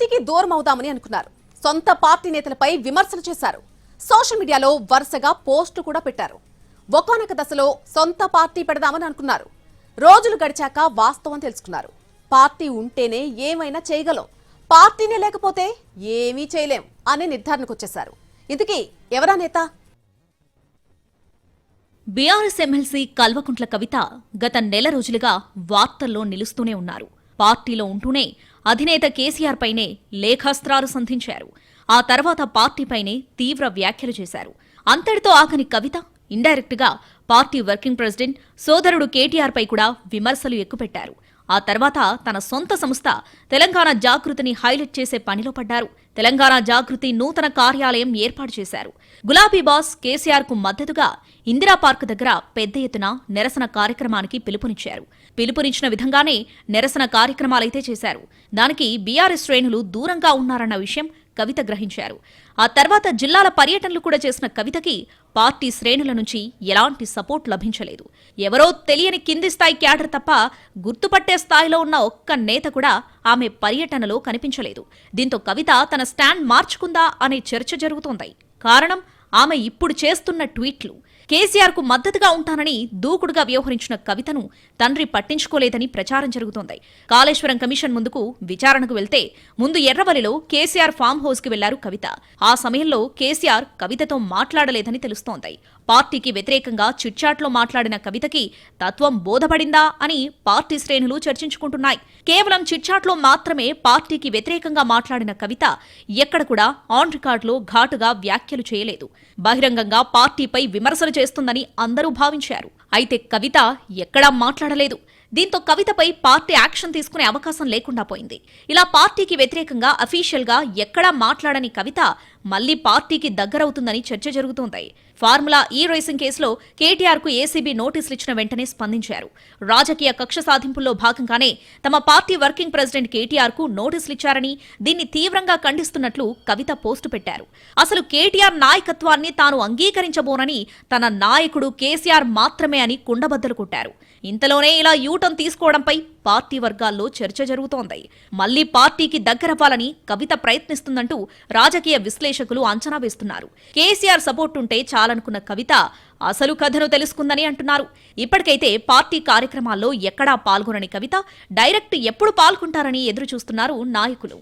పార్టీకి దూరం అవుదామని అనుకున్నారు. సొంత పార్టీ నేతలపై విమర్శలు చేశారు. సోషల్ మీడియాలో వరుసగా పోస్టులు కూడా పెట్టారు. ఒకానొక దశలో సొంత పార్టీ పెడదామని అనుకున్నారు. రోజులు గడిచాక వాస్తవం తెలుసుకున్నారు. పార్టీ ఉంటేనే ఏమైనా చేయగలం, పార్టీనే లేకపోతే ఏమీ చేయలేం అనే నిర్ధారణకు వచ్చేశారు. ఇంతకీ ఎవరా నేత? బీఆర్ఎస్ ఎమ్మెల్సీ కల్వకుంట్ల కవిత గత నెల రోజులుగా వార్తల్లో నిలుస్తూనే ఉన్నారు. పార్టీలో ఉంటూనే అధినేత కేసీఆర్ పైనే లేఖాస్త్రాలు సంధించారు. ఆ తర్వాత పార్టీపైనే తీవ్ర వ్యాఖ్యలు చేశారు. అంతటితో ఆగని కవిత ఇండైరెక్ట్ గా పార్టీ వర్కింగ్ ప్రెసిడెంట్ సోదరుడు కేటీఆర్ పై కూడా విమర్శలు ఎక్కుపెట్టారు. ఆ తర్వాత తన సొంత సంస్థ తెలంగాణ జాగృతిని హైలైట్ చేసే పనిలో పడ్డారు. తెలంగాణ జాగృతి నూతన కార్యాలయం ఏర్పాటు చేశారు. గులాబీ బాస్ కేసీఆర్ కు మద్దతుగా ఇందిరా పార్క్ దగ్గర పెద్ద ఎత్తున నిరసన కార్యక్రమానికి పిలుపునిచ్చారు. పిలుపునిచ్చిన విధంగానే నిరసన కార్యక్రమాలైతే చేశారు. దానికి బీఆర్ఎస్ శ్రేణులు దూరంగా ఉన్నారన్న విషయం కవిత గ్రహించారు. ఆ తర్వాత జిల్లాల పర్యటనలు కూడా చేసిన కవితకి పార్టీ శ్రేణుల నుంచి ఎలాంటి సపోర్ట్ లభించలేదు. ఎవరో తెలియని కింది స్థాయి క్యాడర్ తప్ప గుర్తుపట్టే స్థాయిలో ఉన్న ఒక్క నేత కూడా ఆమె పర్యటనలో కనిపించలేదు. దీంతో కవిత తన స్టాండ్ మార్చుకుందా అనే చర్చ జరుగుతోంది. కారణం ఆమె ఇప్పుడు చేస్తున్న ట్వీట్లు. కేసీఆర్ కు మద్దతుగా ఉంటానని దూకుడుగా వ్యవహరించిన కవితను తండ్రి పట్టించుకోలేదని ప్రచారం జరుగుతోంది. కాళేశ్వరం కమిషన్ ముందుకు విచారణకు వెళ్తే ముందు ఎర్రవల్లిలో కేసీఆర్ ఫామ్ హౌస్ కి వెళ్లారు కవిత. ఆ సమయంలో కేసీఆర్ కవితతో మాట్లాడలేదని తెలుస్తోంది. పార్టీకి వ్యతిరేకంగా చిట్చాట్లో మాట్లాడిన కవితకి తత్వం బోధపడిందా అని పార్టీ శ్రేణులు చర్చించుకుంటున్నాయి. కేవలం చిట్చాట్లో మాత్రమే పార్టీకి వ్యతిరేకంగా మాట్లాడిన కవిత ఎక్కడ కూడా ఆన్ రికార్డులో ఘాటుగా వ్యాఖ్యలు చేయలేదు. బహిరంగంగా పార్టీపై విమర్శలు చేస్తుందని అందరూ భావించారు. అయితే కవిత ఎక్కడా మాట్లాడలేదు. దీంతో కవితపై పార్టీ యాక్షన్ తీసుకునే అవకాశం లేకుండా పోయింది. ఇలా పార్టీకి వ్యతిరేకంగా అఫీషియల్ గా ఎక్కడా మాట్లాడని కవిత మళ్లీ పార్టీకి దగ్గరవుతుందని చర్చ జరుగుతోంది. ఫార్ములా ఈ రేసింగ్ కేసులో కేటీఆర్ కు ఏసీబీ నోటీసులు ఇచ్చిన వెంటనే స్పందించారు. రాజకీయ కక్ష సాధింపుల్లో భాగంగానే తమ పార్టీ వర్కింగ్ ప్రెసిడెంట్ కేటీఆర్ కు నోటీసులు ఇచ్చారని, దీన్ని తీవ్రంగా ఖండిస్తున్నట్లు కవిత పోస్టు పెట్టారు. అసలు కేటీఆర్ నాయకత్వాన్ని తాను అంగీకరించబోనని తన నాయకుడు కేసీఆర్ మాత్రమే అని కుండబద్దలు కొట్టారు. ఇంతలోనే ఇలా యూటర్న్ తీసుకోవడంపై పార్టీ వర్గాల్లో చర్చ జరుగుతోంది. మళ్లీ పార్టీకి దగ్గరవ్వాలని కవిత ప్రయత్నిస్తుందంటూ రాజకీయ విశ్లేషకులు అంచనా వేస్తున్నారు. కేసీఆర్ సపోర్ట్ ఉంటే చాలనుకున్న కవిత అసలు కథను తెలుసుకుందని అంటున్నారు. ఇప్పటికైతే పార్టీ కార్యక్రమాల్లో ఎక్కడా పాల్గొనని కవిత డైరెక్ట్ ఎప్పుడు పాల్గొంటారని ఎదురు చూస్తున్నారు నాయకులు.